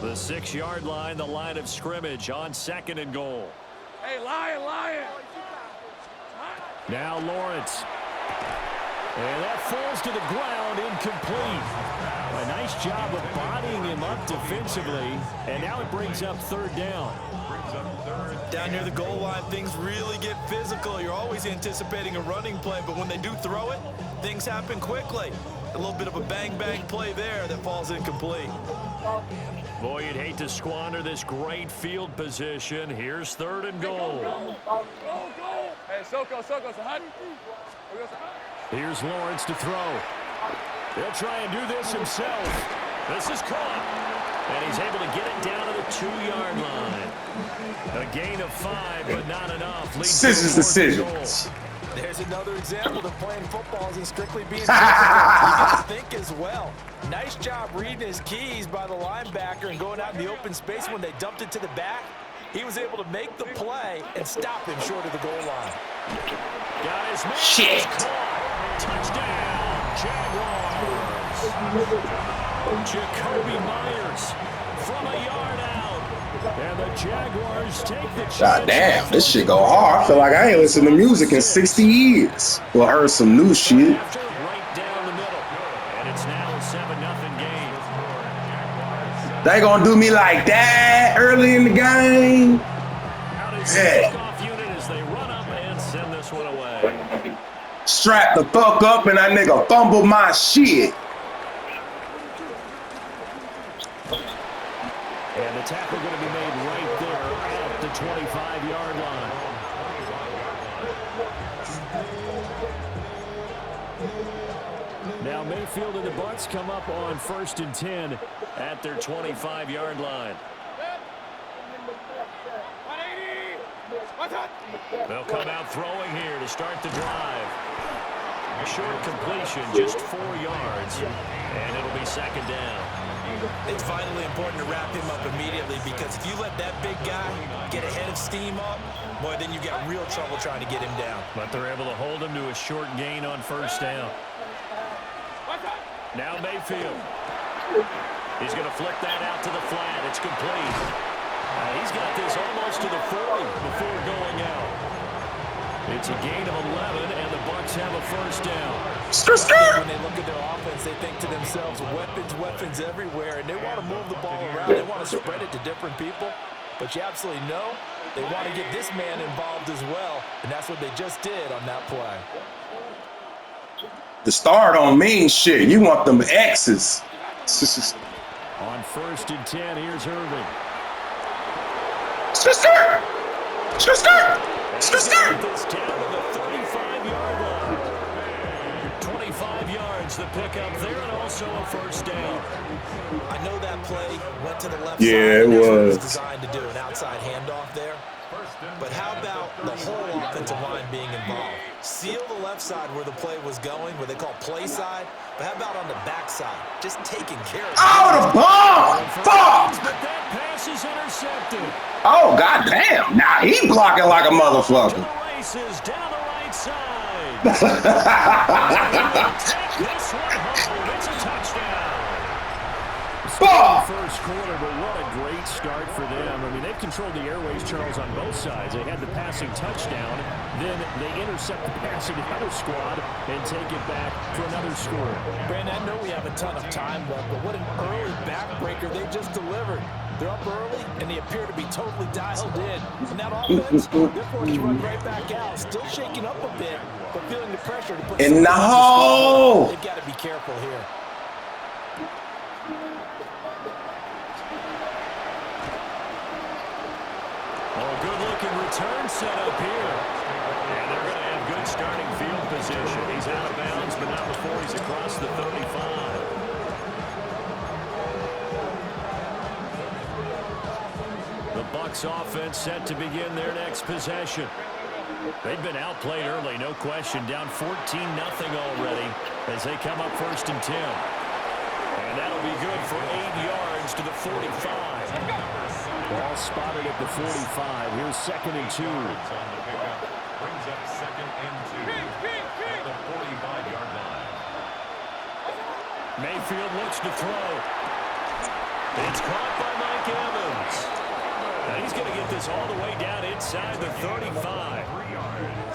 The 6-yard line, the line of scrimmage on 2nd and goal. Hey, Lion. Now Lawrence. And that falls to the ground, incomplete. A nice job of bodying him up defensively. And now it brings up 3rd down. Down near the goal line, things really get physical. You're always anticipating a running play, but when they do throw it, things happen quickly. A little bit of a bang-bang play there that falls incomplete. Boy, you'd hate to squander this great field position. Here's 3rd and goal. Hey, Soko, Sahad. Here's Lawrence to throw. He'll try and do this himself. This is caught. And he's able to get it down to the 2-yard line. A gain of 5, but not enough. Decisions. There's another example of playing football isn't strictly being physical. You got to think as well. Nice job reading his keys by the linebacker and going out in the open space when they dumped it to the back. He was able to make the play and stop him short of the goal line. Got his man. Shit. Touchdown, Jaguars. Jacoby Myers from a yard out. And the Jaguars take the chance. God damn, this shit go hard. I feel like I ain't listened to music in 60 years. Well, I heard some new shit. Right down the middle. And it's now a 7-0 game. They gonna do me like that early in the game? Yeah. Kickoff unit as they run up and send this one away. Strap the fuck up and that nigga fumbled my shit. And the tackle going to be made right there at the 25-yard line. Now Mayfield and the Bucs come up on 1st and 10 at their 25-yard line. They'll come out throwing here to start the drive. A short completion, just 4 yards, and it'll be 2nd down. It's vitally important to wrap him up immediately because if you let that big guy get a head of steam up, boy, then you got real trouble trying to get him down. But they're able to hold him to a short gain on 1st down. Now Mayfield. He's going to flick that out to the flat. It's complete. He's got this almost to the 40 before going out. It's a gain of 11, and the Bucs have a 1st down. When they look at their offense, they think to themselves, weapons everywhere, and they want to move the ball around. They want to spread it to different people, but you absolutely know they want to get this man involved as well, and that's what they just did on that play. The star don't mean shit. You want them X's. On 1st and 10, here's Irving. Sister! This down to the 35-yard line. 25 yards, the pickup there, and also a 1st down. I know that play went to the left side. Yeah, it and that's what was designed to do, an outside handoff there. But how about the whole offensive line being involved? Seal the left side where the play was going, where they call play side. But how about on the back side? Just taking care of it. Oh, the ball! Fuck! But that pass is intercepted. Oh, goddamn. Now he blocking like a motherfucker. Races down the right side. Fuck! Take this one home. It's a touchdown. First quarter, but what a great start for them. I mean, they've controlled the airways, Charles, on both sides. They had the passing touchdown, then they intercept the pass of the other squad and take it back for another score. Brandon, I know we have a ton of time left, but what an early backbreaker they just delivered. They're up early, and they appear to be totally dialed in. And that offense, they're forced to run right back out, still shaking up a bit, but feeling the pressure to put In the hole! They've got to be careful here. Good-looking return set up here. And they're going to have good starting field position. He's out of bounds, but not before he's across the 35. The Bucs offense set to begin their next possession. They've been outplayed early, no question. Down 14-0 already as they come up 1st and 10. And that'll be good for 8 yards to the 45. Ball spotted at the 45. Here's 2nd and 2. Brings up 2nd and 2 at the 45-yard line. Mayfield looks to throw. It's caught by Mike Evans. And he's going to get this all the way down inside the 35.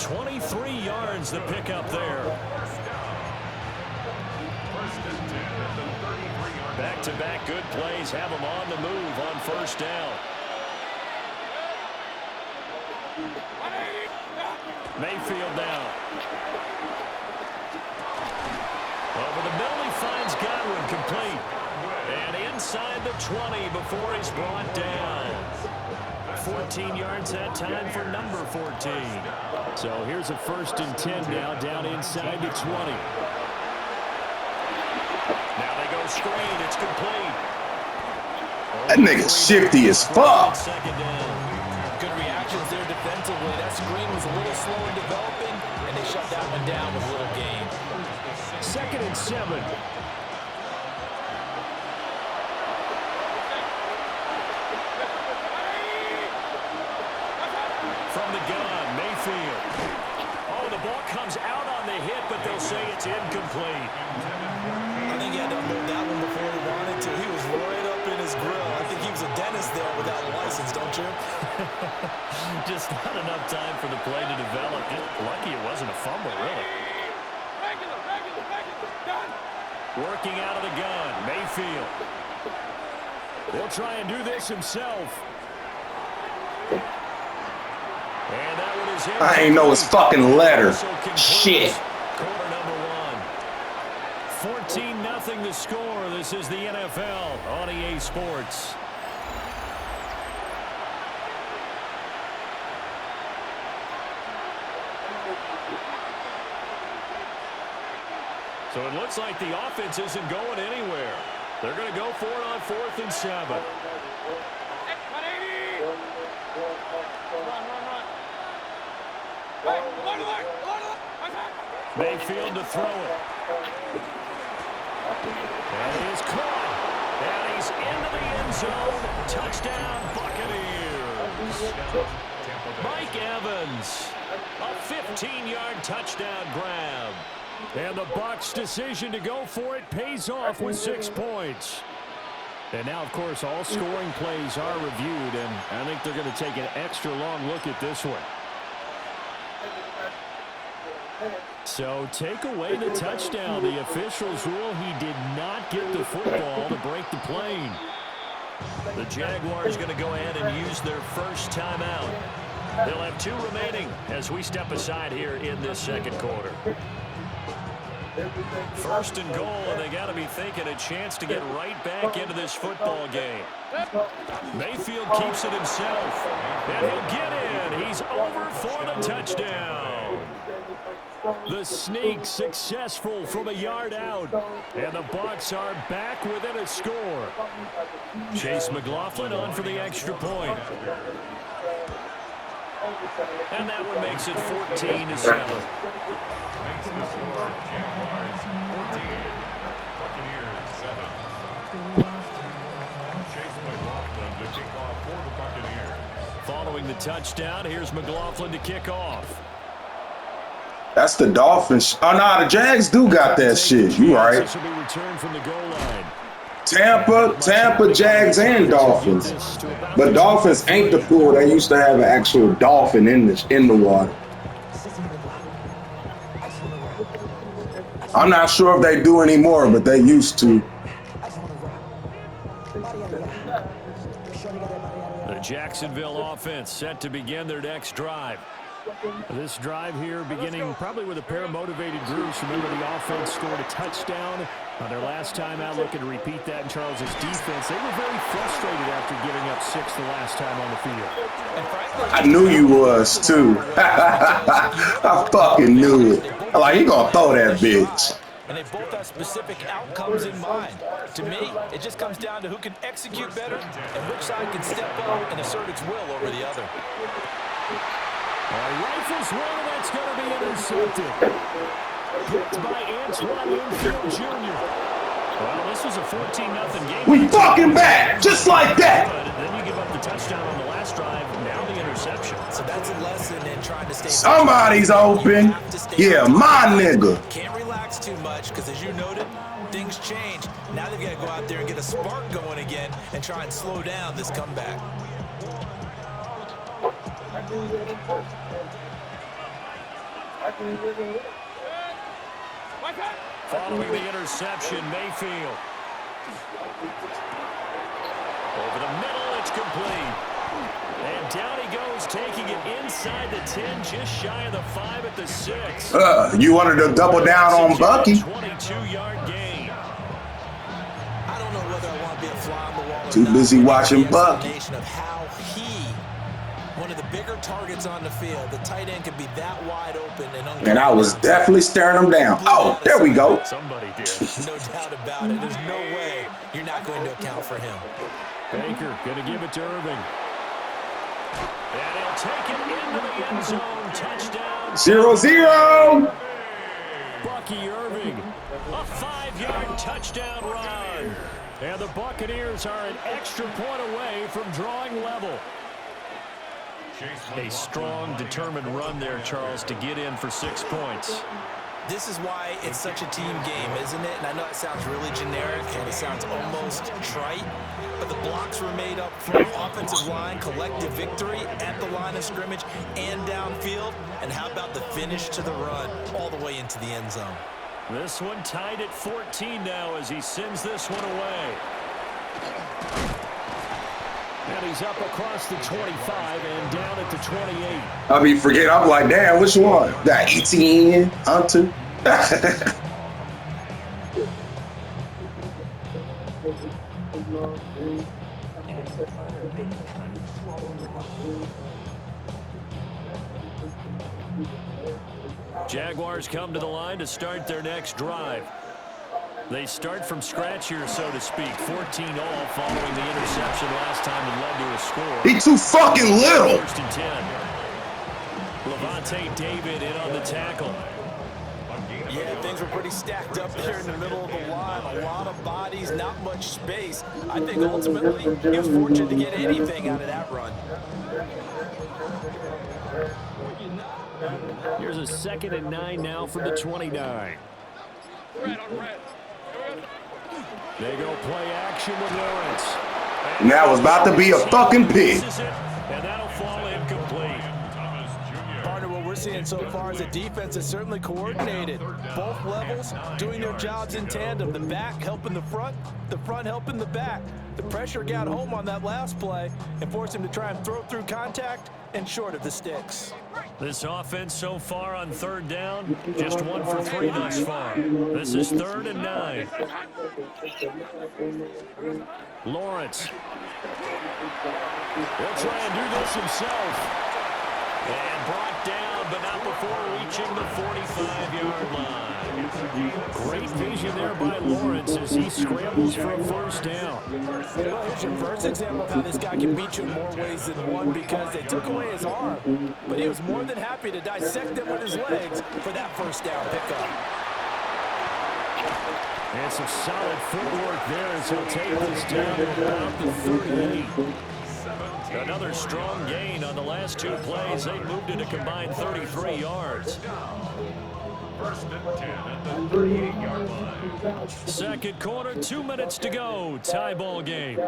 23 yards the pickup there. Back-to-back good plays have him on the move on first down. Mayfield now. Over the middle, he finds Godwin, complete. And inside the 20 before he's brought down. 14 yards that time for number 14. So here's a 1st and 10 now, down inside the 20. Now they go screen, it's complete. That nigga's shifty as fuck. Second down. Good reactions there defensively. That screen was a little slow in developing, and they shut that one down with a little gain. 2nd and 7. From the gun, Mayfield. Oh, the ball comes out on the hit, but they'll say it's incomplete. I think he had to unload that one before he wanted to. He was right up in his grill. I think he was a dentist there without a license, don't you? Just not enough time for the play to develop. Just lucky it wasn't a fumble, really. Working out of the gun, Mayfield. He'll try and do this himself. And that one is I ain't know his fucking letter. Shit. Quarter number 1. 14-0 the score. This is the NFL on EA Sports. So it looks like the offense isn't going anywhere. They're going to go for it on 4th and 7. Mayfield to throw it. And he is caught. And he's into the end zone. Touchdown, Buccaneers. Mike Evans. A 15-yard touchdown grab. And the Bucs' decision to go for it pays off with 6 points. And now, of course, all scoring plays are reviewed, and I think they're going to take an extra long look at this one. So take away the touchdown. The officials rule he did not get the football to break the plane. The Jaguars going to go ahead and use their first timeout. They'll have 2 remaining as we step aside here in this second quarter. 1st and goal, and they got to be thinking a chance to get right back into this football game. Mayfield keeps it himself, and he'll get in. He's over for the touchdown. The sneak successful from a yard out, and the Bucs are back within a score. Chase McLaughlin on for the extra point. And that one makes it 14-7. Following the touchdown, here's McLaughlin to kick off. That's the Dolphins. Oh, no, the Jags do got that shit. You right. This will be returned from the goal line. Tampa, Jags, and Dolphins. But Dolphins ain't the pool. They used to have an actual dolphin in the water. I'm not sure if they do anymore, but they used to. The Jacksonville offense set to begin their next drive. This drive here beginning probably with a pair of motivated groups. Remember, the offense scored a touchdown on their last time out, looking to repeat that in Charles' defense. They were very frustrated after giving up 6 the last time on the field. I knew you was, too. I fucking knew it. Like, he gonna throw that bitch. And they both have specific outcomes in mind. To me, it just comes down to who can execute better and which side can step up and assert its will over the other. Rifles one, and that's going to be intercepted. Picked by Antoine Winfield Jr. Well, this was a 14-0 game. We fucking back, just like that. Then you give up the touchdown on the last drive, now the interception. So that's a lesson in trying to stay. Somebody's open. Yeah, my nigga. Can't relax too much because, as you noted, things change. Now they've got to go out there and get a spark going again and try and slow down this comeback. Following the interception, Mayfield. Over the middle, it's complete. And down he goes, taking it inside the 10, just shy of the 5 at the 6. You wanted to double down on Bucky. 22-yard gain. I don't know whether I want to be a fly on the wall or Too not, busy but watching the Bucky. explanation of how one of the bigger targets on the field, the tight end could be that wide open And I was definitely staring him down. Oh, there we go. Somebody did. No doubt about it. There's no way you're not going to account for him. Baker going to give it to Irving. And he'll take it into the end zone. Touchdown. 0-0. Bucky Irving. A 5-yard touchdown run. And the Buccaneers are an extra point away from drawing level. A strong, determined run there, Charles, to get in for 6 points. This is why it's such a team game, isn't it? And I know it sounds really generic and it sounds almost trite, but the blocks were made up from offensive line, collective victory at the line of scrimmage and downfield. And how about the finish to the run all the way into the end zone? This one tied at 14 now as he sends this one away. And he's up across the 25 and down at the 28. I mean, forget. I'm like, damn, which one? That ETN, Hunter. Jaguars come to the line to start their next drive. They start from scratch here, so to speak. 14-all following the interception last time and led to a score. He too fucking little. First and 10. Levante David in on the tackle. Yeah, things were pretty stacked up there in the middle of the line. A lot of bodies, not much space. I think ultimately he was fortunate to get anything out of that run. Here's a 2nd and 9 now from the 29. They go play action with Lawrence. And that was about to be a fucking pick. And that'll fall incomplete. Partner, what we're seeing so far is the defense is certainly coordinated. Both levels doing their jobs in tandem. The back helping the front helping the back. The pressure got home on that last play and forced him to try and throw through contact and short of the sticks. This offense so far on 3rd down, just 1 for 3 thus far. This is 3rd and 9. Lawrence. He'll try and do this himself. And brought down, but not before reaching the 45-yard line. Great vision there by Lawrence as he scrambles for a 1st down. Well, here's your first example of how this guy can beat you in more ways than one because they took away his arm. But he was more than happy to dissect them with his legs for that 1st down pickup. And some solid footwork there as he'll take this down to about the 38. Another strong gain on the last 2 plays. They moved it a combined 33 yards. 1st and 10 at the 38-yard line. 2nd quarter, 2 minutes to go. Tie ball game.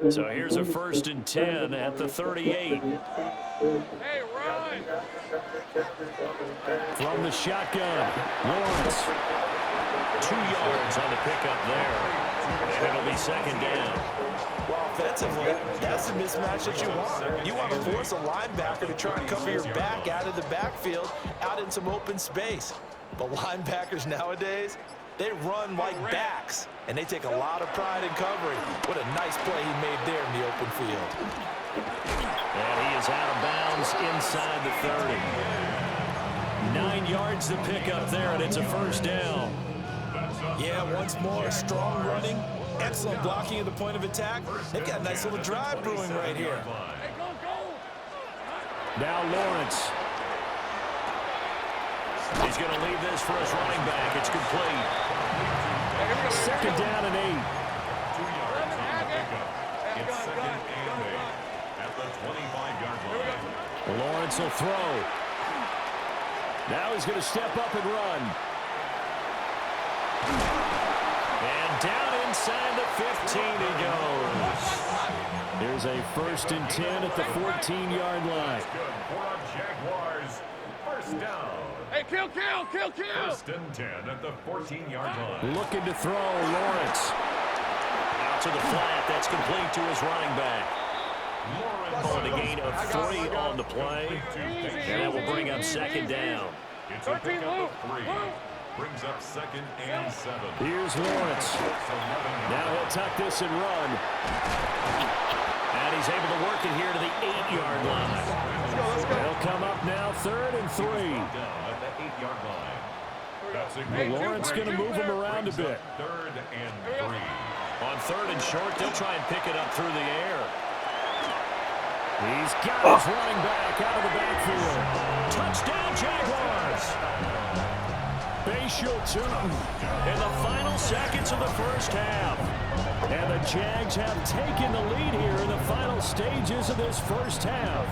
So here's a 1st and 10 at the 38. Hey, run! From the shotgun, Lawrence. 2 yards on the pickup there. And it'll be 2nd down. Well, offensively, that's the mismatch that you want. You want to force a linebacker to try and cover your back out of the backfield, out in some open space. But linebackers nowadays, they run like backs, and they take a lot of pride in covering. What a nice play he made there in the open field. And he is out of bounds inside the 30. 9 yards to pick up there, and it's a 1st down. Yeah, once more, strong running, excellent blocking at the point of attack. They've got a nice little drive brewing right here. Now Lawrence. He's going to leave this for his running back. It's complete. Second down and 8. 2 yards on the pickup. It's second and 8 at the 25-yard line. Lawrence will throw. Now he's going to step up and run. And down inside the 15 he goes. Here's a 1st and 10 at the 14-yard line. Good for our Jaguars. First down. Hey, kill! 1st and 10 at the 14-yard line. Looking to throw, Lawrence. Out to the flat. That's complete to his running back. On a gain of 3 on the play. And that will bring up second down. It's a pickup of 3. Brings up 2nd and 7. Here's Lawrence. Now he'll tuck this and run. And he's able to work it here to the 8-yard line. They'll come up now 3rd and 3. At the 8-yard line. That's a Lawrence going to move him around a bit. 3rd and 3. On 3rd and short, they'll try and pick it up through the air. He's got his running back out of the backfield. Touchdown, Jaguars! Bashal Tootin in the final seconds of the first half. And the Jags have taken the lead here in the final stages of this first half.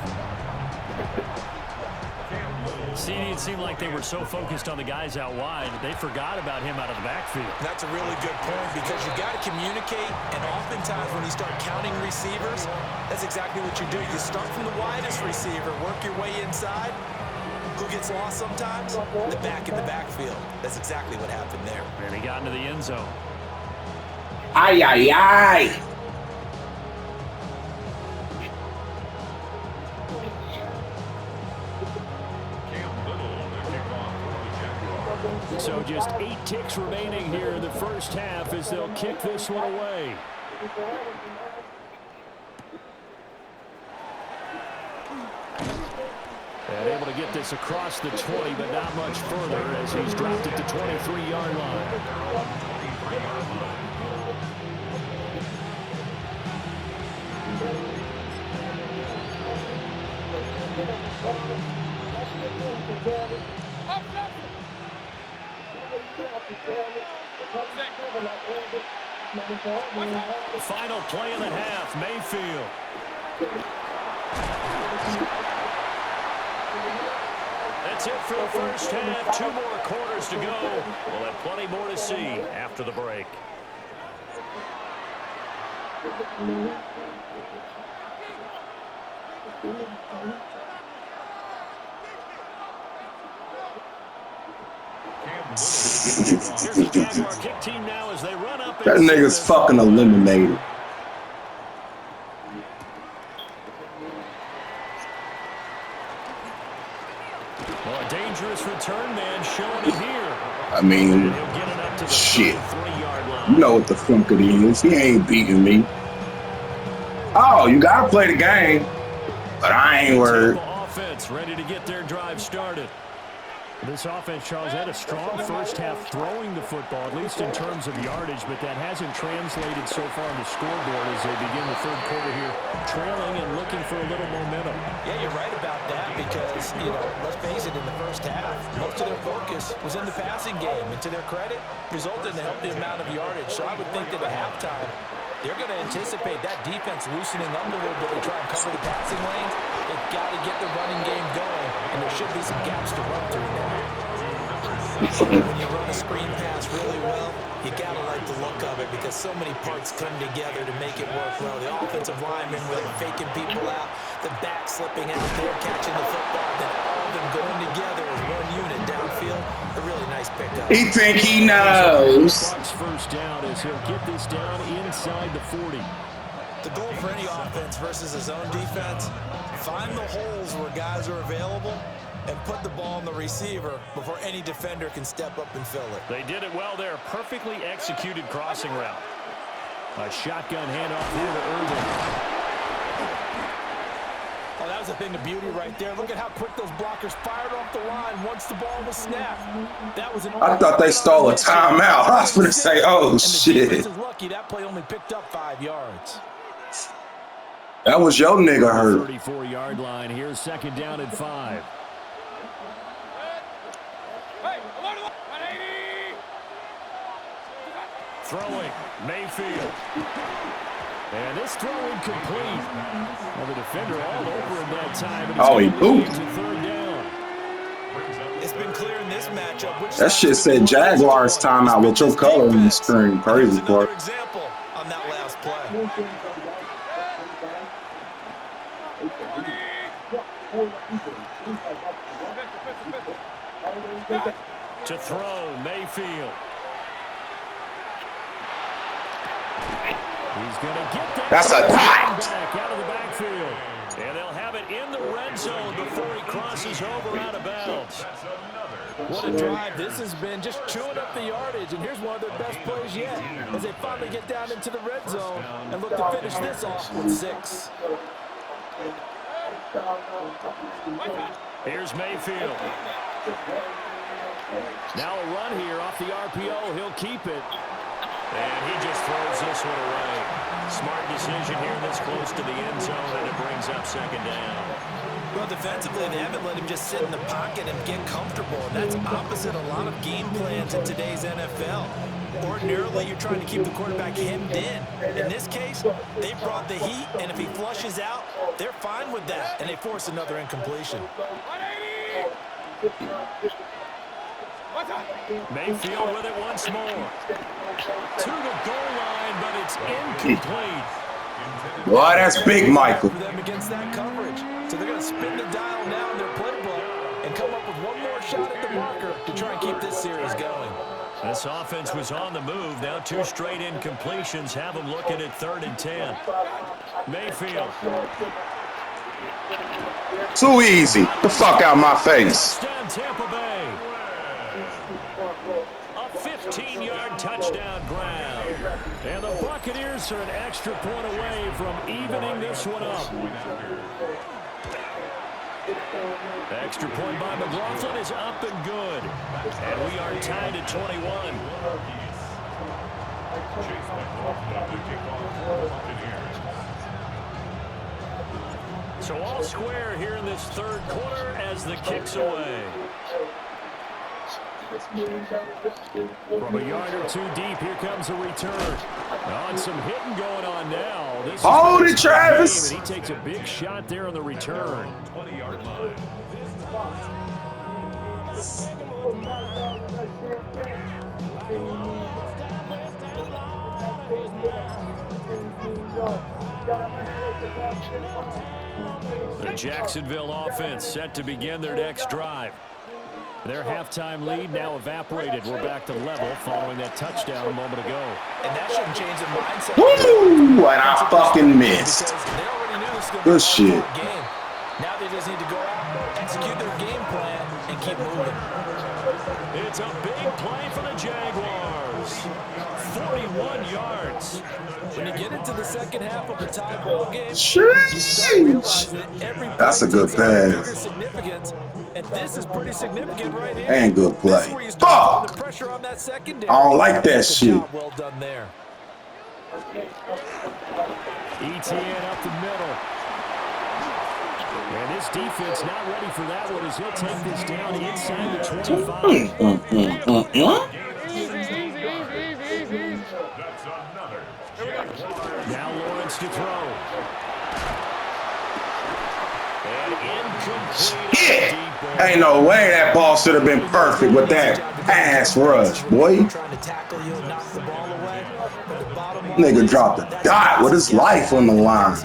See, it seemed like they were so focused on the guys out wide, they forgot about him out of the backfield. That's a really good point because you got to communicate, and oftentimes when you start counting receivers, that's exactly what you do. You start from the widest receiver, work your way inside. Who gets lost sometimes? The back in the backfield. That's exactly what happened there. And he got into the end zone. Ay, ay, ay. So just 8 ticks remaining here in the first half as they'll kick this one away. And able to get this across the 20, but not much further as he's dropped it to 23-yard line. Final play of the half, Mayfield. That's it for the first half. 2 more quarters to go. We'll have plenty more to see after the break. Here's the Jaguar kick team now as they run up. That nigga's fucking eliminated. Well, a dangerous return man showing it here. I mean, shit. You know what the fuck it is. He ain't beating me. Oh, you gotta play the game. But I ain't worried. Offense ready to get their drive started. This offense, Charles, had a strong first half throwing the football, at least in terms of yardage, but that hasn't translated so far on the scoreboard as they begin the third quarter here, trailing and looking for a little momentum. Yeah, you're right about that because, you know, let's face it, in the first half, most of their focus was in the passing game, and to their credit, resulted in a healthy amount of yardage. So I would think that at halftime, they're going to anticipate that defense loosening up a little bit to try and cover the passing lanes. They've got to get the running game going, and there should be some gaps to run through now. When you run a screen pass really well, you got to like the look of it because so many parts come together to make it work well. The offensive linemen really faking people out, the back slipping out there, catching the football, then all of them going together as one unit downfield. A really nice pickup. He think he knows. First down as he'll get this down inside the 40. The goal for any offense versus his own defense, find the holes where guys are available and put the ball on the receiver before any defender can step up and fill it. They did it well there. Perfectly executed crossing route. A shotgun handoff here to Irvin. Oh, that was a thing of beauty right there. Look at how quick those blockers fired off the line once the ball was snapped. That was an I thought they stole a timeout. I was going to say, oh, shit. Is lucky that play only picked up 5 yards. That was your nigga hurt. 34-yard line. Here's second down and 5. Hey, 180. Throwing, Mayfield. And this throw incomplete. Well, the defender all over him that time. Oh, he pooped. Third down. It's been clear in this matchup. That shit said Jaguars timeout with your color on the screen. Crazy part. Example on that last play. To throw, Mayfield. He's going to get that. That's a back out of the backfield. And they'll have it in the red zone before he crosses over out of bounds. What a drive this has been, just chewing up the yardage. And here's one of their best plays yet as they finally get down into the red zone and look to finish this off with 6. Here's Mayfield. Now a run here off the RPO. He'll keep it. And he just throws this one away. Smart decision here this close to the end zone, and it brings up second down. Well, defensively, they haven't let him just sit in the pocket and get comfortable. And that's opposite a lot of game plans in today's NFL. Ordinarily, you're trying to keep the quarterback hemmed in. In this case, they brought the heat, and if he flushes out, they're fine with that, and they force another incompletion. Mayfield with it once more. To the goal line, but it's incomplete. Boy, that's big, Michael. For them against that coverage. So they're going to spin the dial now in their playbook and come up with one more shot at the marker to try and keep this series going. This offense was on the move. Now 2 straight incompletions have them looking at 3rd and 10. Mayfield. Too easy. The fuck out my face. Touchdown, Tampa Bay. A 15-yard touchdown ground. And the Buccaneers are an extra point away from evening this one up. The extra point by McLaughlin is up and good. And we are tied at 21. So all square here in this 3rd quarter as the kick's away. From a yard or 2 deep, here comes a return. On some hitting going on now. This hold it, Travis. He takes a big shot there on the return. 20-yard line. The Jacksonville offense set to begin their next drive. Their halftime lead now evaporated. We're back to level following that touchdown a moment ago. And that shouldn't change the mindset. Woo! And I fucking missed. Good shit. Now they just need to go out, execute their game plan, and keep moving. It's a big play for the Jaguars. 41 yards. When you get into the second half of a tie ball game, Sheesh. That's a good pass. And this is pretty significant right here. And good play. Fuck! I don't like that shit. Well done there. ETN up the middle. And this defense not ready for that one as he'll take this down inside the 25. Now Lawrence to throw. And incomplete. Yeah. Ain't no way that ball should have been perfect with that ass rush, boy. Nigga dropped a dot with his life on the line.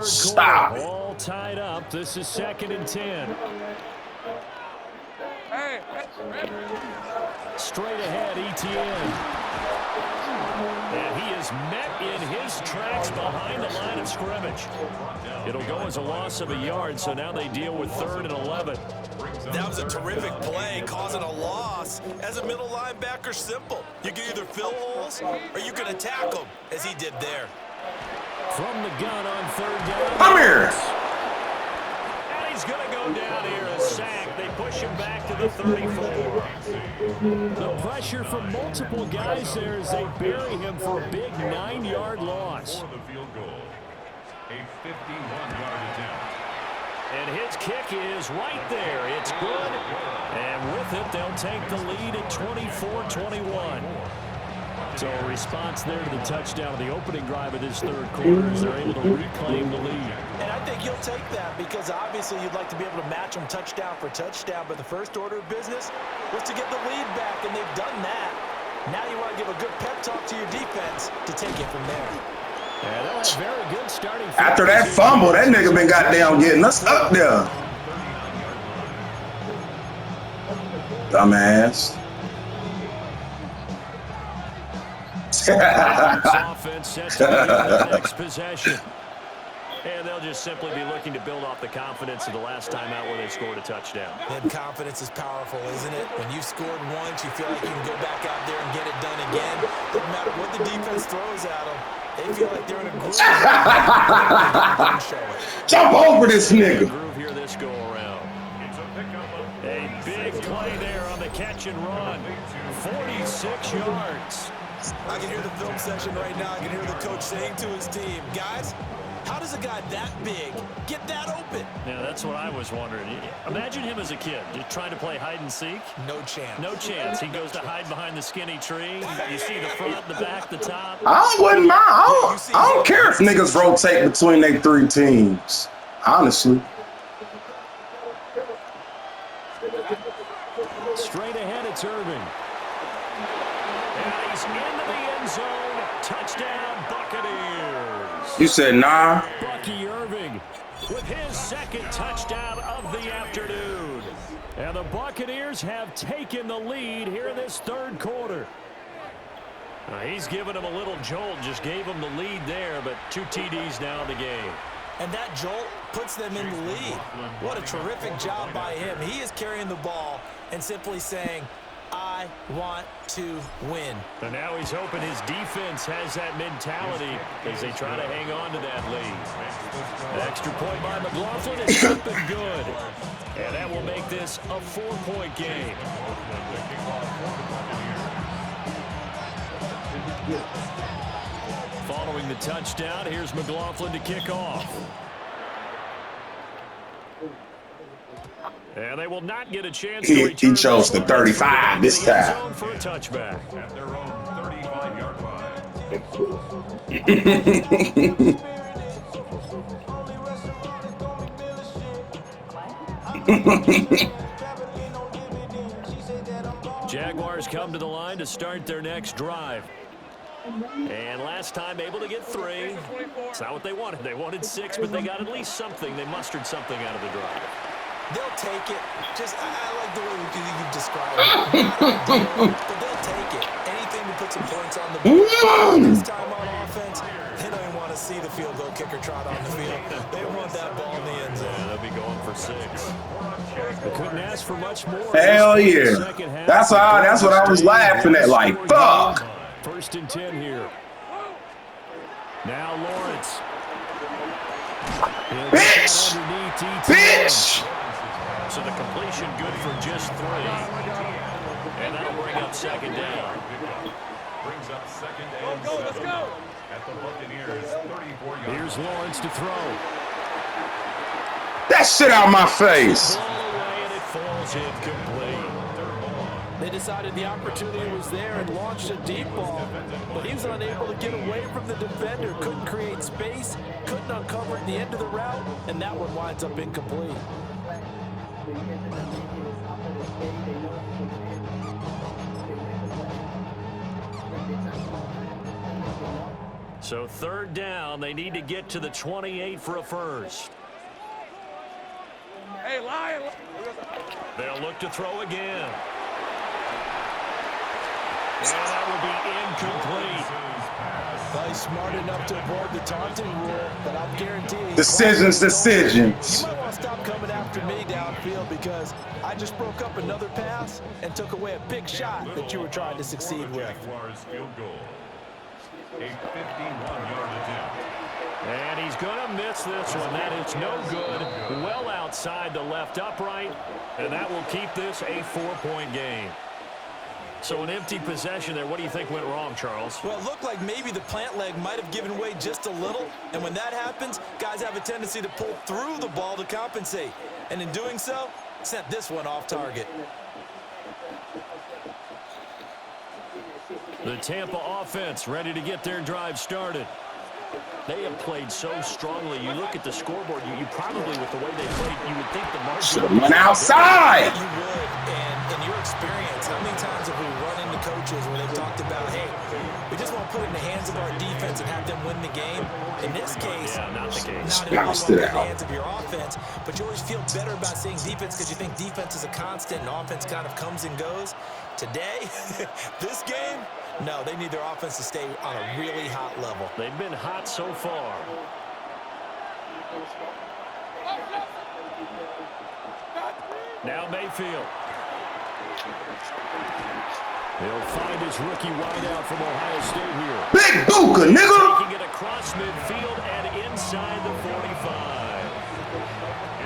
Stop it. All tied up. This is 2nd and 10. Straight ahead, ETN. And he is met in his tracks behind the line of scrimmage. It'll go as a loss of a yard, so now they deal with 3rd and 11. That was a terrific play, causing a loss. As a middle linebacker, simple. You can either fill holes or you can attack them, as he did there. From the gun on 3rd down. Come here. And he's going to go down here, a sack. They push him back to the 34. The pressure from multiple guys there as they bury him for a big 9-yard loss. For the field goal. A 51-yard attempt. And his kick is right there. It's good. And with it, they'll take the lead at 24-21. So a response there to the touchdown of the opening drive of this third quarter as they're able to reclaim the lead. And I think you'll take that because obviously you'd like to be able to match them touchdown for touchdown, but the first order of business was to get the lead back, and they've done that. Now you want to give a good pep talk to your defense to take it from there. Yeah, they'll have very good starting. After that fumble, that nigga been goddamn getting us up there. Dumbass. Offense set to begin the next possession. And they'll just simply be looking to build off the confidence of the last time out where they scored a touchdown. And confidence is powerful, isn't it? When you've scored once, you feel like you can go back out there and get it done again. Doesn't matter what the defense throws at them. They feel like they're in a groove. Jump over this nigga. Groove here this go around. A big play there on the catch and run. 46 yards. I can hear the film session right now. I can hear the coach saying to his team, guys, how does a guy that big get that open? Yeah, that's what I was wondering. Imagine him as a kid, just trying to play hide and seek. No chance. No chance. He goes to hide behind the skinny tree. You see the front, the back, the top. I wouldn't mind. I don't care if niggas rotate between their three teams. Honestly. Straight ahead, it's Irving. And he's into the end zone. Touchdown, Buccaneers. You said nah? Bucky Irving with his second touchdown of the afternoon. And the Buccaneers have taken the lead here in this third quarter. He's given them a little jolt, just gave them the lead there, but 2 TDs now in the game. And that jolt puts them in the lead. What a terrific job by him. He is carrying the ball and simply saying, I want to win. And now he's hoping his defense has that mentality as they try to hang on to that lead. An extra point by McLaughlin is up and good. And that will make this a 4-point game. Following the touchdown, here's McLaughlin to kick off. And they will not get a chance to return. He chose the 35 this time. For a touchback. At their own 35-yard line. Jaguars come to the line to start their next drive. And last time able to get 3. It's not what they wanted. They wanted 6, but they got at least something. They mustered something out of the drive. They'll take it. I like the way you've described it. Not ideal, but they'll take it. Anything to put some points on the board. This time on offense, they don't even want to see the field goal kicker trot on the field. They want that ball in the end zone. Yeah, they'll be going for 6. They couldn't ask for much more. Hell yeah. That's what I was laughing at. Like, fuck. 1st and 10 here. Now Lawrence. Bitch! Bitch! So the completion good for just 3. And that'll bring up 2nd down. Brings up 2nd and 7. Let's go. At the Buccaneers 34-yard. Here's Lawrence to throw. That shit out my face. Ball away and it falls incomplete. They decided the opportunity was there and launched a deep ball, but he was unable to get away from the defender, couldn't create space, couldn't uncover at the end of the route, and that one winds up incomplete. So 3rd down, they need to get to the 28 for a first. Hey, Lion. They'll look to throw again. And that will be incomplete. Well, he's smart enough to avoid the taunting rule, but I'll guarantee you. Decisions. You might want to stop coming after me downfield because I just broke up another pass and took away a big shot that you were trying to succeed with. Jaguars field goal. A 51-yard attempt. And he's going to miss this one. That is no good. Well outside the left upright. And that will keep this a 4-point game. So an empty possession there. What do you think went wrong, Charles? Well, it looked like maybe the plant leg might have given way just a little. And when that happens, guys have a tendency to pull through the ball to compensate. And in doing so, sent this one off target. The Tampa offense ready to get their drive started. They have played so strongly. You look at the scoreboard, you probably, with the way they played, you would think the margin went outside. You would, and in your experience, how many times have we run into coaches where they've talked about, hey, we just want to put it in the hands of our defense and have them win the game? In this case, not the case. Not in the hands of your offense, but you always feel better about seeing defense because you think defense is a constant and offense kind of comes and goes. Today, this game, no, they need their offense to stay on a really hot level. They've been hot so far. Now Mayfield. He'll find his rookie wideout from Ohio State here. Big Booker, nigga! Taking it across midfield and inside the 45.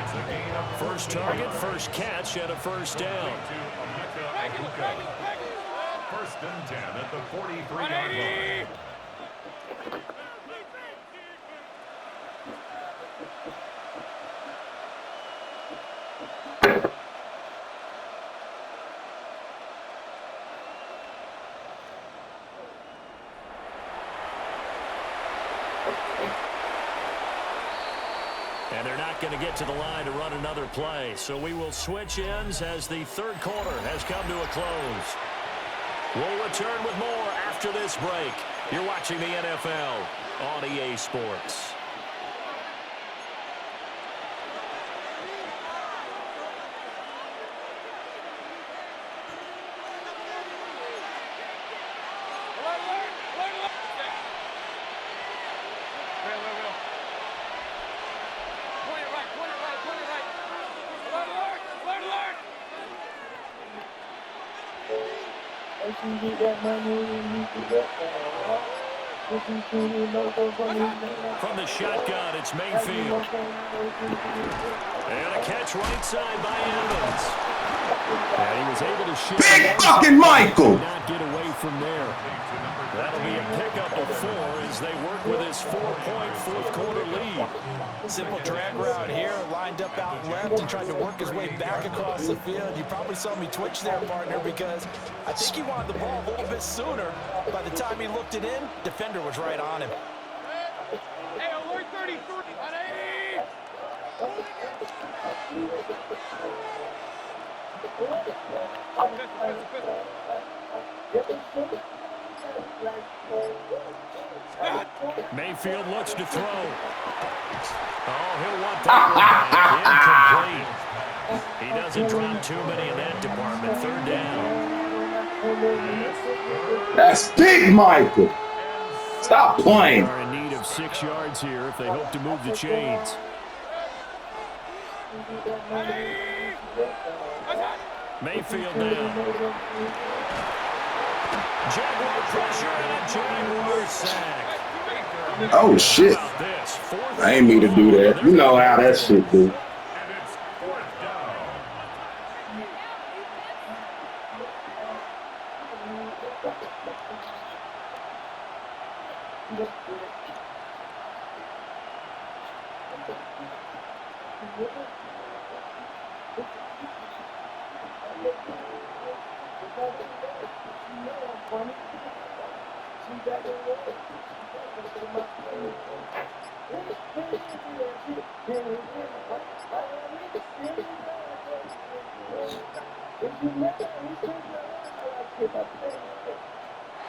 It's a gain of First target, first catch, and a first down. First and 10 at the 43-yard line. And they're not going to get to the line to run another play. So we will switch ends as the third quarter has come to a close. We'll return with more after this break. You're watching the NFL on EA Sports. From the shotgun, it's Mayfield. And a catch right side by Evans. And he was able to shoot. Big fucking Michael! Not get away from there. That'll be a pickup of 4 as they work with his 4-point fourth quarter lead. Simple drag route here, lined up out left and tried to work his way back across the field. You probably saw me twitch there, partner, because I think he wanted the ball a little bit sooner. By the time he looked it in, defender was right on him. Hey, alert 33 on 80. Mayfield looks to throw. Oh, he'll want that one back. Incomplete. He doesn't drop too many in that department. Third down. That's Big Michael. Stop playing. They are in need of 6 yards here if they hope to move the chains. Mayfield now. Jaguar pressure and a Jaguar sack. Oh, shit. I ain't mean to do that. You know how that shit do. And it's fourth down.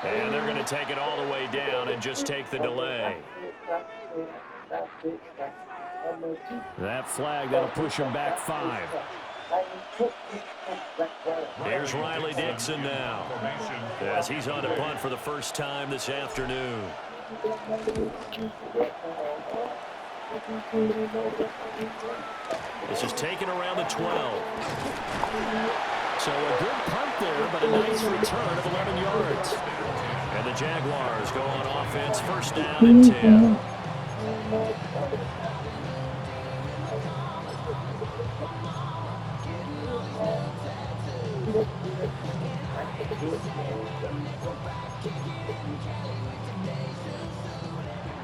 And they're going to take it all the way down and just take the delay. That flag, that'll push him back 5. Here's Riley Dixon now, as he's on to punt for the first time this afternoon. This is taken around the 12. So a good punt there, but a nice return of 11 yards. And the Jaguars go on offense, first down and 10.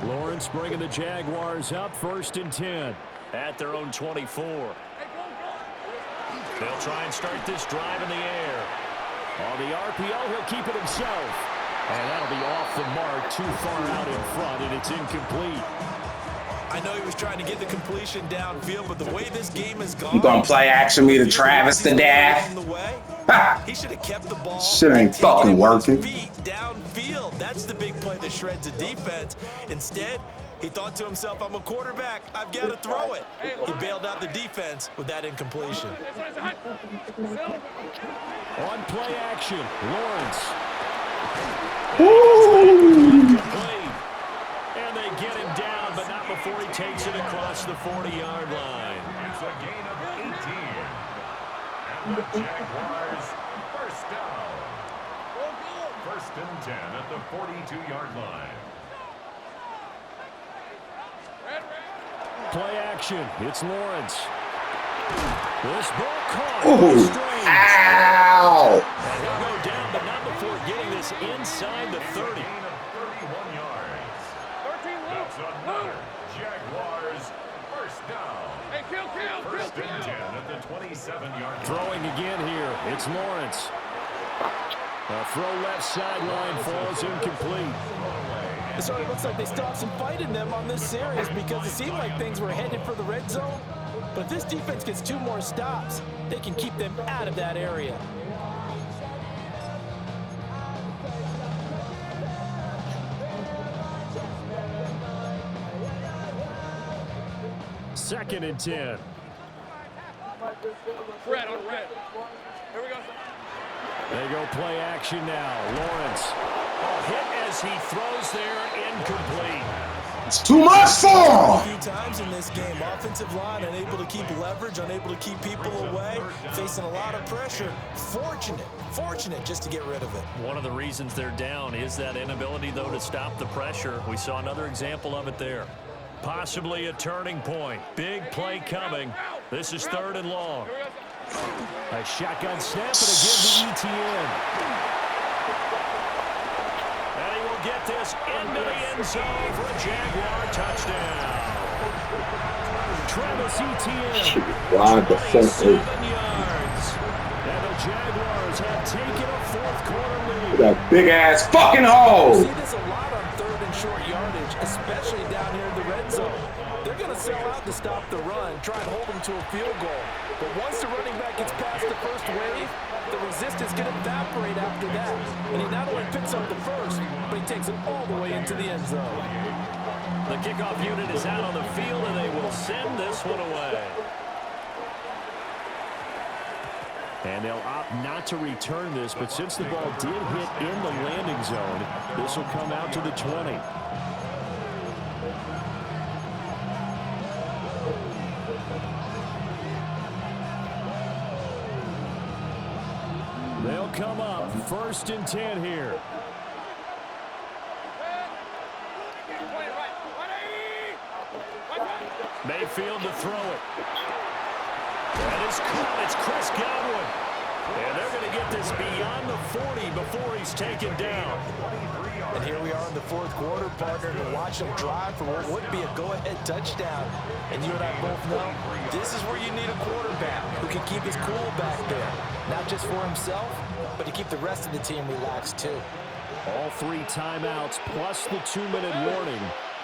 Lawrence bringing the Jaguars up 1st and 10 at their own 24. They'll try and start this drive in the air. On the RPO, he'll keep it himself. And that'll be off the mark, too far out in front, and it's incomplete. I know he was trying to get the completion downfield, but the way this game has gone, You gonna play action me to Travis to death? He should have kept the ball. Shit ain't fucking working. Feet downfield. That's the big play that shreds the defense. Instead, he thought to himself, I'm a quarterback. I've got to throw it. He bailed out the defense with that incompletion. On play action, Lawrence. And they get him down, but not before he takes it across the 40-yard line. It's a gain of 18. And the Jaguars first down. 1st and 10 at the 42-yard line. Play action. It's Lawrence. This ball caught. Ooh. Ow! And he'll go down, but not before getting this inside the 30. Gain of 31 yards. That's another Jaguars first down. Hey, kill. 1st and 10 at the 27-yard line. Throwing again here. It's Lawrence. A throw left sideline falls incomplete. It sort of looks like they still have some fight in them on this series because it seemed like things were headed for the red zone. But if this defense gets 2 more stops, they can keep them out of that area. Second and 10. Red on red. Here we go. They go play action now. Lawrence. A hit as he throws there, incomplete. It's too much for A him. few times in this game, offensive line unable to keep leverage, unable to keep people away, facing a lot of pressure. Fortunate just to get rid of it. One of the reasons they're down is that inability, though, to stop the pressure. We saw another example of it there. Possibly a turning point. Big play coming. This is 3rd and long. A shotgun snap and a give to ETN. And he will get this into the end zone for a Jaguar touchdown. Travis Etienne, Wide the fuck 27 open. yards. And the Jaguars have taken a 4th quarter lead. That big ass fucking You hole. see this a lot on 3rd and short yardage, especially down here in the red zone. They're going to sell out to stop the run, try and hold them to a field goal. But once the running back gets past the first wave, the resistance can evaporate after that. And he not only picks up the first, but he takes it all the way into the end zone. The kickoff unit is out on the field, and they will send this one away. And they'll opt not to return this, but since the ball did hit in the landing zone, this will come out to the 20. They'll come up 1st and 10 here. Mayfield to throw it. That is caught. It's Chris Godwin. And they're going to get this beyond the 40 before he's taken down. And here we are in the 4th quarter, partner, to watch him drive for what would be a go-ahead touchdown. And you and I both know this is where you need a quarterback who can keep his cool back there. Not just for himself, but to keep the rest of the team relaxed too. All 3 timeouts plus the 2-minute warning.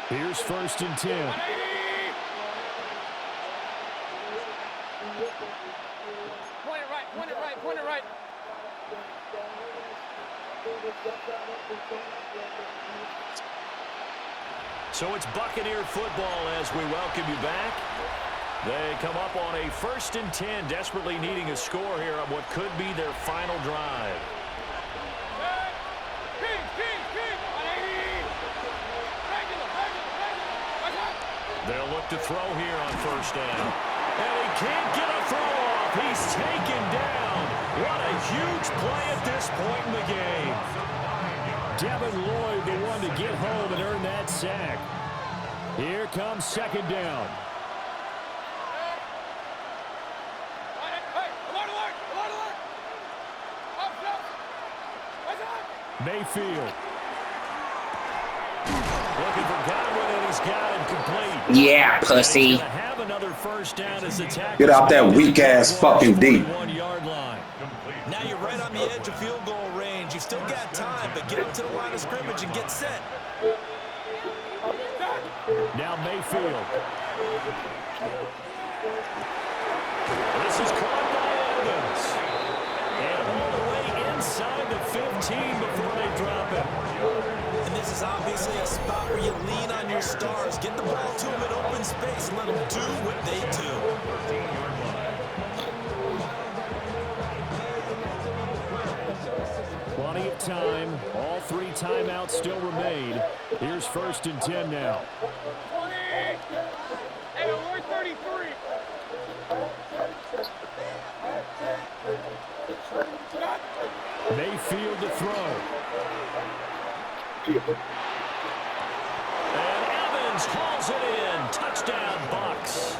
Here's 1st and 10. Point it right. So it's Buccaneer football as we welcome you back. They come up on a 1st and 10, desperately needing a score here on what could be their final drive. They'll look to throw here on 1st down. And he can't get a throw off. He's taken down. What a huge play at this point in the game. Devin Lloyd, the one to get home and earn that sack. Here comes 2nd down. Mayfield. Looking for Godwin, and he's got him complete. Yeah, pussy. Have another first down as the tackle. Get off that weak-ass fucking D. Now you're right on the edge of field goal range. You've still got time, but get up to the line of scrimmage and get set. Now Mayfield. This is caught by Evans. And all the way inside the 15 before they drop it. And this is obviously a spot where you lean on your stars. Get the ball to them in open space and let them do what they do. Plenty of time. All 3 timeouts still remain. Here's 1st and 10 now. 20. Hey, we're 33. Mayfield to throw. And Evans calls it in. Touchdown, Bucs.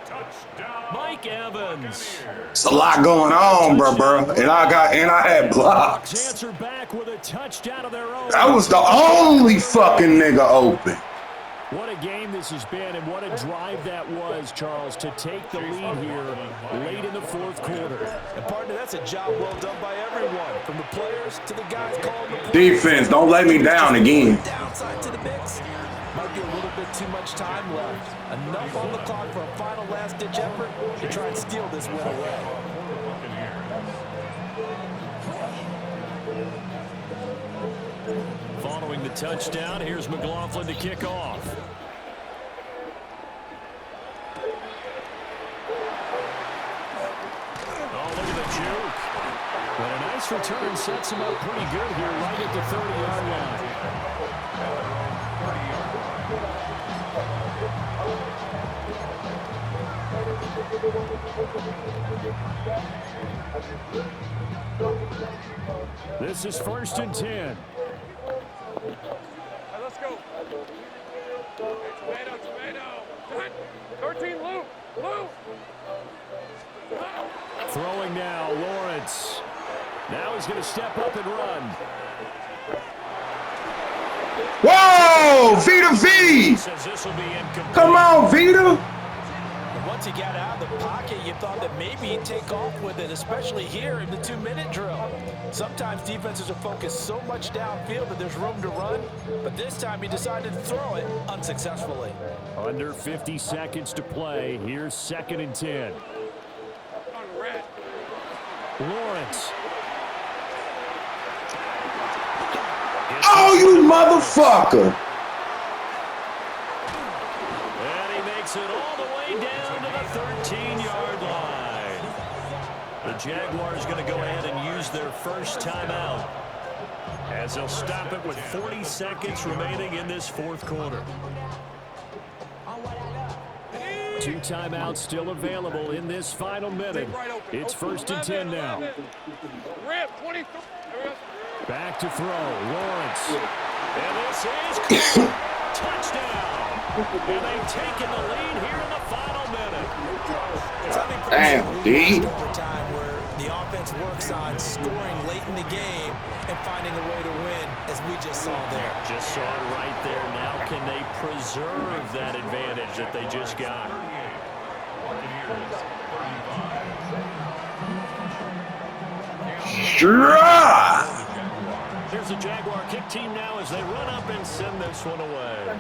Touchdown. Mike Evans. It's a lot going on, bro. And I had blocks. Answer back with a touchdown of their own. I was the only fucking nigga open. What a game this has been, and what a drive that was, Charles, to take the lead here late in the 4th quarter. And partner, that's a job well done by everyone, from the players to the guys calling the plays. Defense, don't let me down again. Downside to the mix. Might be a little bit too much time left. Enough on the clock for a final last-ditch effort to try and steal this win away. Following the touchdown, here's McLaughlin to kick off. Oh, look at the juke. But a nice return sets him up pretty good here right at the 30-yard line. This is 1st and 10. Let's go. Hey, tomato. 13, Lou. Throwing now, Lawrence. Now he's going to step up and run. Whoa, Vita V. Says this will be incomplete. Come on, Vita. Once he got out of the pocket, you thought that maybe he'd take off with it, especially here in the 2-minute drill. Sometimes defenses are focused so much downfield that there's room to run, but this time he decided to throw it unsuccessfully. Under 50 seconds to play. Here's 2nd and 10. Lawrence. Oh, you motherfucker. And he makes it all the way down to the 13-yard line. The Jaguars going to go ahead and use their first timeout, as they'll stop it with 40 seconds remaining in this 4th quarter. 2 timeouts still available in this final minute. It's 1st and 10 now. Rip, 23. Back to throw, Lawrence. And this is touchdown. And they've taken the lead here in the final minute. Damn, D. Overtime where the offense works on scoring late in the game and finding a way to win, as we just saw there. Just saw it right there. Now can they preserve that advantage that they just got? Sure. Here's the Jaguar kick team now as they run up and send this one away.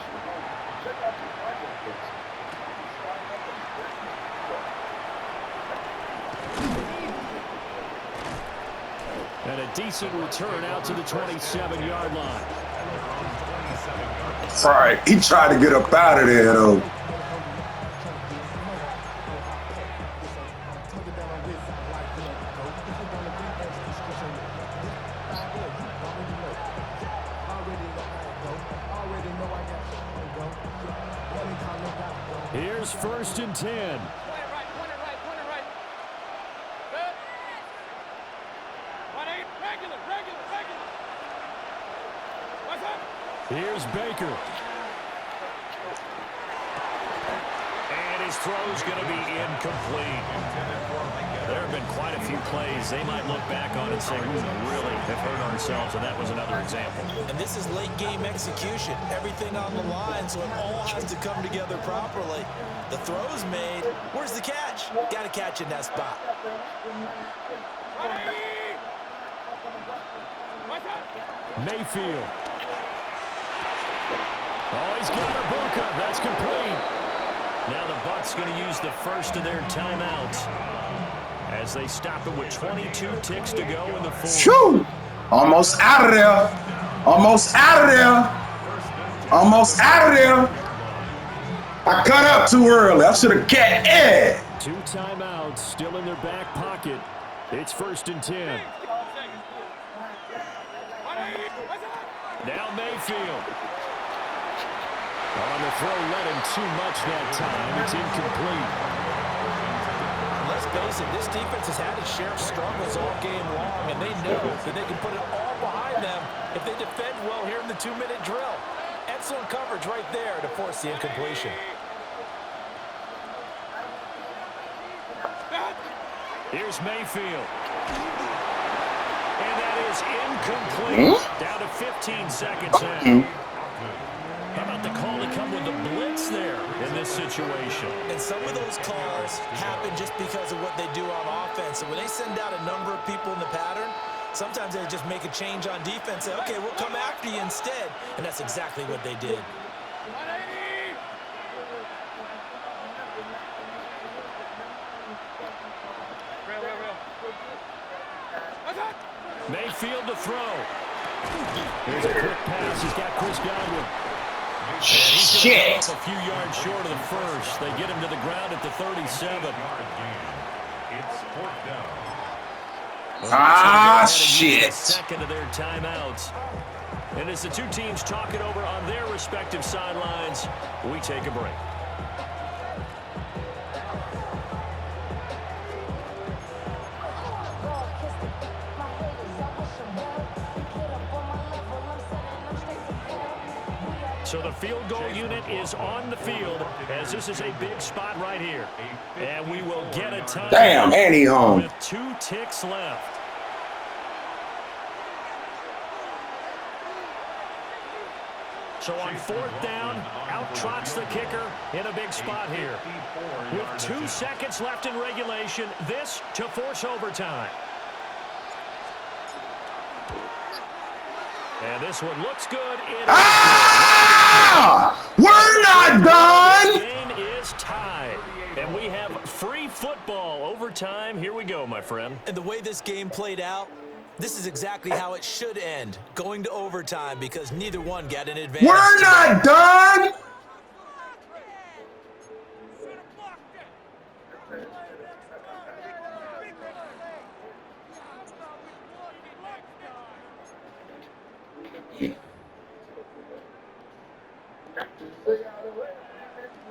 And a decent return out to the 27-yard line. Sorry, he tried to get up out of there, though. Here's 1st and 10. Point it right. Good. 1-8, regular. What's up? Here's Baker. And his His throw's going to be incomplete. There have been quite a few plays they might look back on and say, we really have hurt ourselves, and that was another example. And this is late-game execution. Everything on the line, so it all has to come together properly. The throw's made. Where's the catch? Got to catch in that spot. Mayfield. Oh, he's got Ibuka. That's complete. Now the Bucs going to use the first of their timeouts as they stop it with 22 ticks to go in the fourth. Shoo! Almost out of there. Almost out of there. Almost out of there. I cut up too early. I should have kept it. 2 timeouts still in their back pocket. It's 1st and 10. Now Mayfield. On the throw, let him too much that time. It's incomplete. Let's face it, this defense has had its share of struggles all game long, and they know that they can put it all behind them if they defend well here in the 2-minute drill. Excellent coverage right there to force the incompletion. Here's Mayfield. And that is incomplete. Down to 15 seconds in. How about the call to come with the blitz there in this situation? And some of those calls happen just because of what they do on offense. And when they send out a number of people in the pattern, sometimes they just make a change on defense. Say, okay, we'll come after you instead. And that's exactly what they did. Mayfield to throw. Here's a quick pass. He's got Chris Godwin. Shit. A few yards short of the first. They get him to the ground at the 37. It's 4th down. Ah, shit. Second of their timeouts. And as the two teams talk it over on their respective sidelines, we take a break. So the field goal unit is on the field as this is a big spot right here. And we will get a time. Damn, and he home. With 2 ticks left. So on 4th down, out trots the kicker in a big spot here. With 2 seconds left in regulation, this to force overtime. And this one looks good. We're not done. The game is tied. And we have free football overtime. Here we go, my friend. And the way this game played out, this is exactly how it should end, going to overtime because neither one got an advantage. We're not done.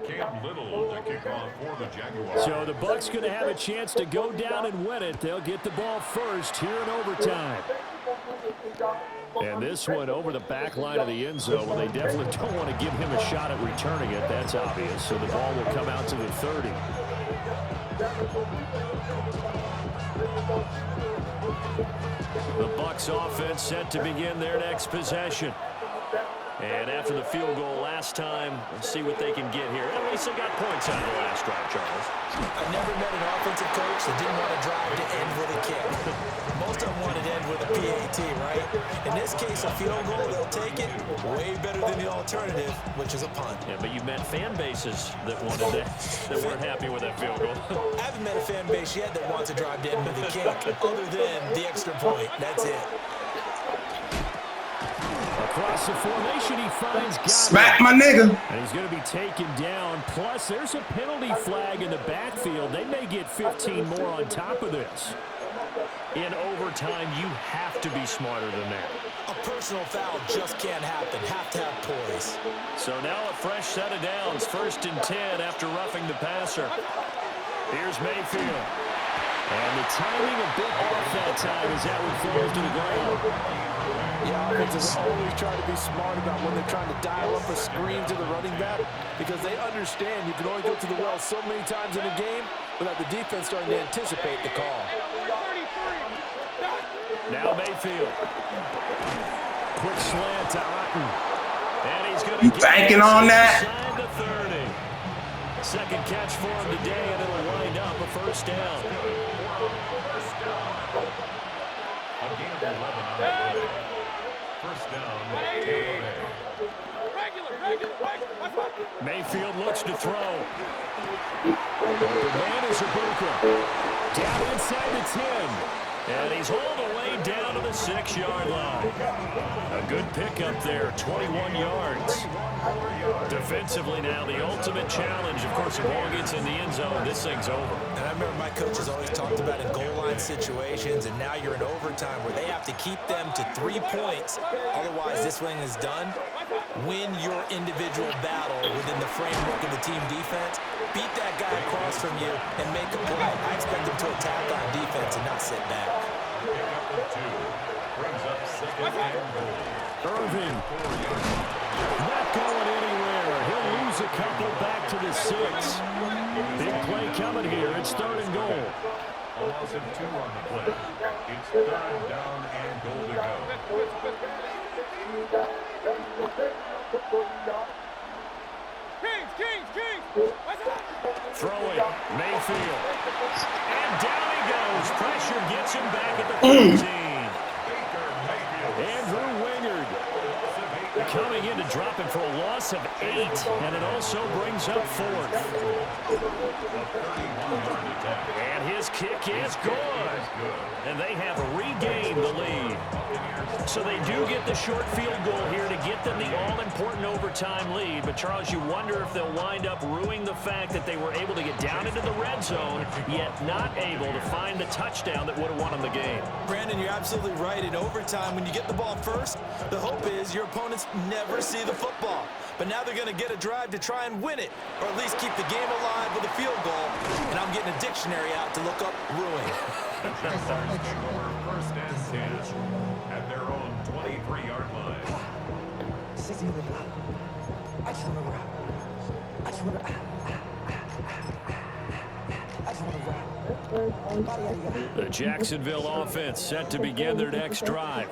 Cam Little to kick off for the Jaguars. So the Bucs going to have a chance to go down and win it. They'll get the ball first here in overtime. And this one over the back line of the end zone. Well, they definitely don't want to give him a shot at returning it. That's obvious. So the ball will come out to the 30. The Bucs offense set to begin their next possession. And after the field goal last time, let's see what they can get here. At least they got points out of the last drive, Charles. I've never met an offensive coach that didn't want to drive to end with a kick. Most of them wanted to end with a PAT, right? In this case, a field goal, they'll take it way better than the alternative, which is a punt. Yeah, but you've met fan bases that wanted that, that weren't happy with that field goal. I haven't met a fan base yet that wants to drive to end with a kick, other than the extra point. That's it. Across the formation, he finds Godwin. Smack my nigga. And he's going to be taken down. Plus, there's a penalty flag in the backfield. They may get 15 more on top of this. In overtime, you have to be smarter than that. A personal foul just can't happen. Have to have poise. So now a fresh set of downs. 1st and 10 after roughing the passer. Here's Mayfield. And the timing a bit off that time as that one falls to the ground. Yeah, offenses always try to be smart about when they're trying to dial up a screen to the running back because they understand you can only go to the well so many times in a game without the defense starting to anticipate the call. Now Mayfield. Quick slant to Otten. And he's going to get banking on that? inside the 30. Second catch for him today, and it'll wind up a first down. First down. Mayfield looks to throw. The man is Ibuka. Down inside the 10. And he's hauled away down to the 6-yard line. A good pickup there, 21 yards. Defensively now, the ultimate challenge. Of course, if ball gets in the end zone, this thing's over. And I remember my coaches always talked about in goal line situations, and now you're in overtime where they have to keep them to 3 points. Otherwise, this thing is done. Win your individual battle within the framework of the team defense. Beat that guy across from you and make a play. I expect them to attack on defense and not sit back. Irving. Not going anywhere. He'll lose a couple back to the 6. Big play coming here. It's 3rd and goal. A loss of 2 on the play. It's 3rd down and goal to go. Kings! Throwing. Mayfield. And down he goes. Pressure gets him back at the 13. Andrew Wingard coming in to drop him for a loss of 8. And it also brings up 4th. And his kick is good. And they have regained the lead. So they do get the short field goal here to get them the all-important overtime lead. But, Charles, you wonder if they'll wind up ruining the fact that they were able to get down into the red zone, yet not able to find the touchdown that would have won them the game. Brandon, you're absolutely right. In overtime, when you get the ball first, the hope is your opponents never see the football. But now they're going to get a drive to try and win it, or at least keep the game alive with a field goal. And I'm getting a dictionary out to look up ruin. First and 10 at their own 23-yard line. The Jacksonville offense set to begin their next drive.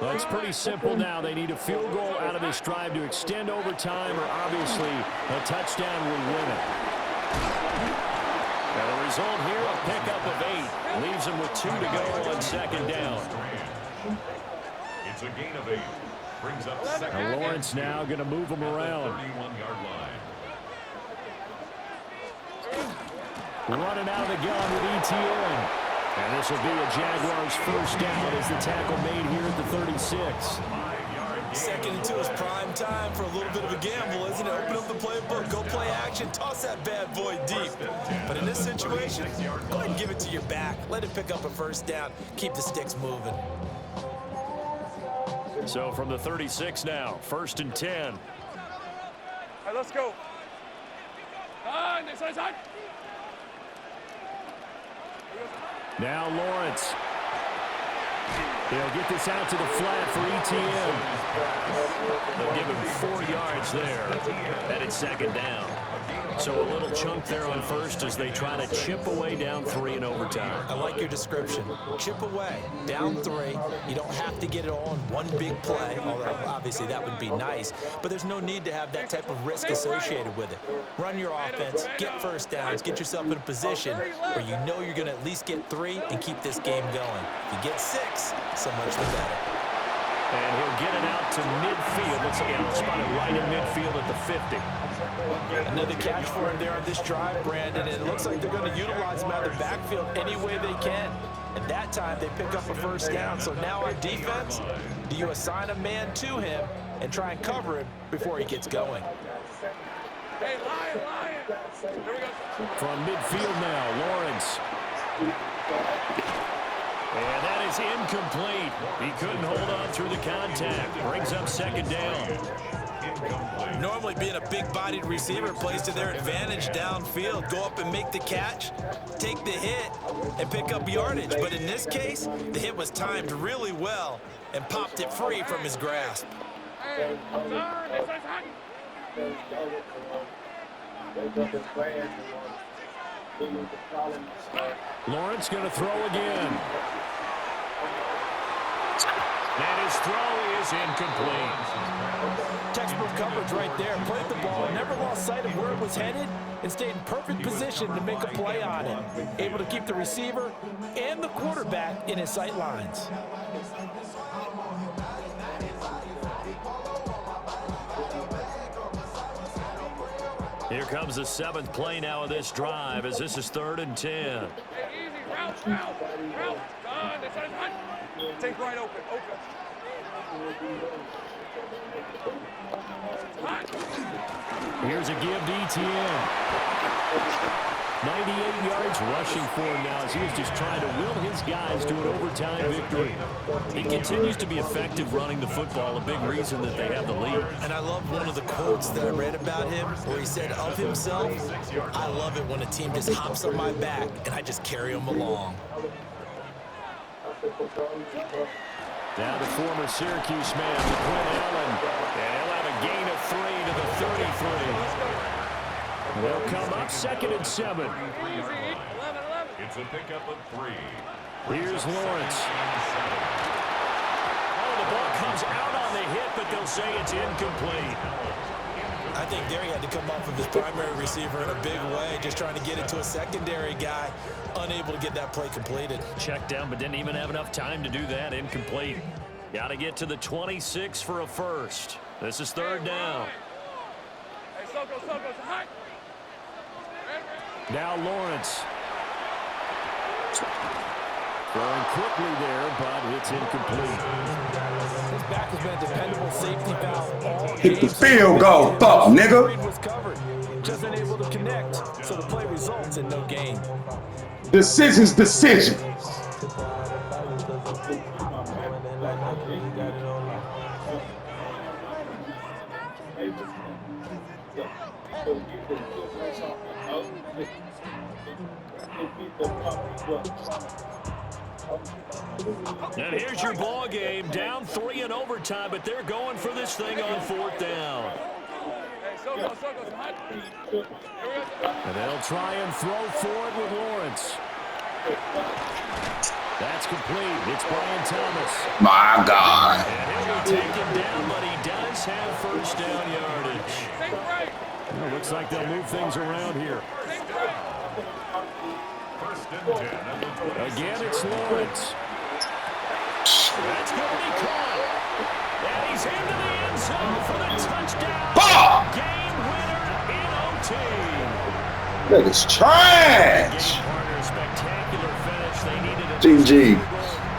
Well, it's pretty simple now. They need a field goal out of this drive to extend overtime, or obviously a touchdown will win it. And the result here, a pickup of 8. Leaves them with 2 to go on 2nd down. It's a gain of 8. Brings up 2nd. And Lawrence now going to move them around. 31-yard line. Running out of the gun with ETN. And this will be a Jaguars first down as the tackle made here at the 36. 2nd and 2 is prime time for a little bit of a gamble, isn't it? Open up the playbook, go play action, toss that bad boy deep. But in this situation, go ahead and give it to your back. Let it pick up a first down. Keep the sticks moving. So from the 36 now, 1st and 10. All right, let's go. Side. Now Lawrence. They'll get this out to the flat for ETN. They'll give him 4 yards there. And it's 2nd down. So a little chunk there on 1st as they try to chip away down 3 in overtime. I like your description. Chip away, down 3. You don't have to get it all in one big play, although obviously that would be nice. But there's no need to have that type of risk associated with it. Run your offense, get first downs, get yourself in a position where you know you're going to at least get 3 and keep this game going. If you get 6, so much the better. And he'll get it out to midfield. Looks like he'll spot it right in midfield at the 50. Another catch for him there on this drive, Brandon, and it looks like they're going to utilize him out of the backfield any way they can. And that time they pick up a first down. So now on defense, do you assign a man to him and try and cover him before he gets going? Hey, Lion. Here we go. From midfield now, Lawrence. And that is incomplete. He couldn't hold on through the contact. Brings up 2nd down. Incomplete. Normally being a big-bodied receiver plays to their advantage downfield. Go up and make the catch, take the hit, and pick up yardage. But in this case, the hit was timed really well and popped it free from his grasp. Hey, sir, this is hot. Lawrence going to throw again. And his throw is incomplete. Textbook coverage right there. Played the ball, never lost sight of where it was headed, and stayed in perfect position to make a play on it. Able to keep the receiver and the quarterback in his sight lines. Here comes the 7th play now of this drive as this is 3rd and 10. Hey, easy, route. Son, this is hot. Take right open. Here's a give to ETN. 98 yards rushing for him now as he was just trying to will his guys to an overtime victory. He continues to be effective running the football, a big reason that they have the lead. And I love one of the quotes that I read about him where he said of himself, "I love it when a team just hops on my back and I just carry them along." Now the former Syracuse man, Quinn Allen, and he'll have a gain of 3 to the 33. They'll come up 2nd and 7. It's a pickup of 3. Here's Lawrence. Oh, the ball comes out on the hit, but they'll say it's incomplete. I think there he had to come off of his primary receiver in a big way, just trying to get it to a secondary guy, unable to get that play completed. Checked down, but didn't even have enough time to do that. Incomplete. Got to get to the 26 for a first. This is 3rd down. Hey, Soko, hot. Now Lawrence. Throwing quickly there, but it's incomplete. His back has been a dependable safety valve all Hit the game. field goal, fuck, nigga. Was covered, just unable to connect, so the play results in no gain. Decisions. And here's your ball game, down 3 in overtime, but they're going for this thing on 4th down. Hey, Soko, hot. And they'll try and throw forward with Lawrence. That's complete. It's Brian Thomas. My God. And he'll be taken down, but he does have first down yardage. Take right. Well, looks like they'll move things around here. First and 10 at the 26. Again, it's Lawrence. That's going to be caught. And he's into the end zone for the touchdown. Fuck! Game winner in OT. Nigga's trash. Game partner, spectacular finish. They needed a GG.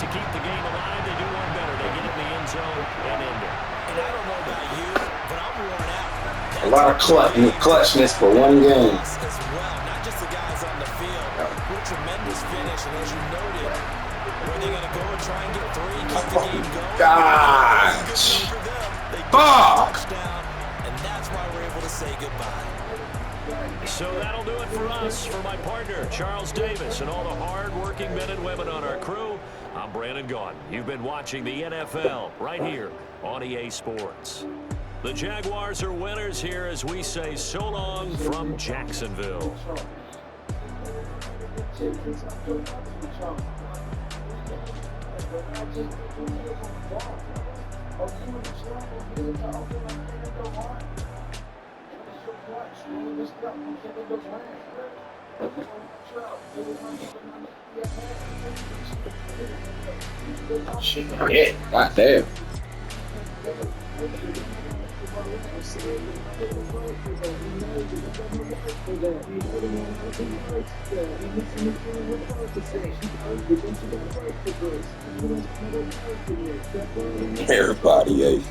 to keep the game alive. They do one better. They get in the end zone and end it. And I don't know about you, but I'm worn out. A lot of clutchness for one game. As well, not just the guys on the field. What a tremendous finish, and as you noted, were they going to go and try and get 3 and keep the game going? Gosh. They get Fuck. a touchdown, and that's why we're able to say goodbye. So that'll do it for us. For my partner, Charles Davis, and all the hard-working men and women on our crew, I'm Brandon Gaudin. You've been watching the NFL right here on EA Sports. The Jaguars are winners here as we say so long from Jacksonville. Shit, goddamn. Everybody ate.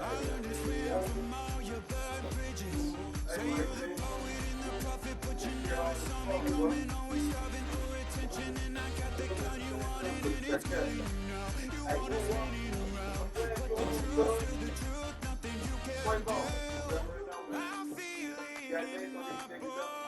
I feel it in my bones.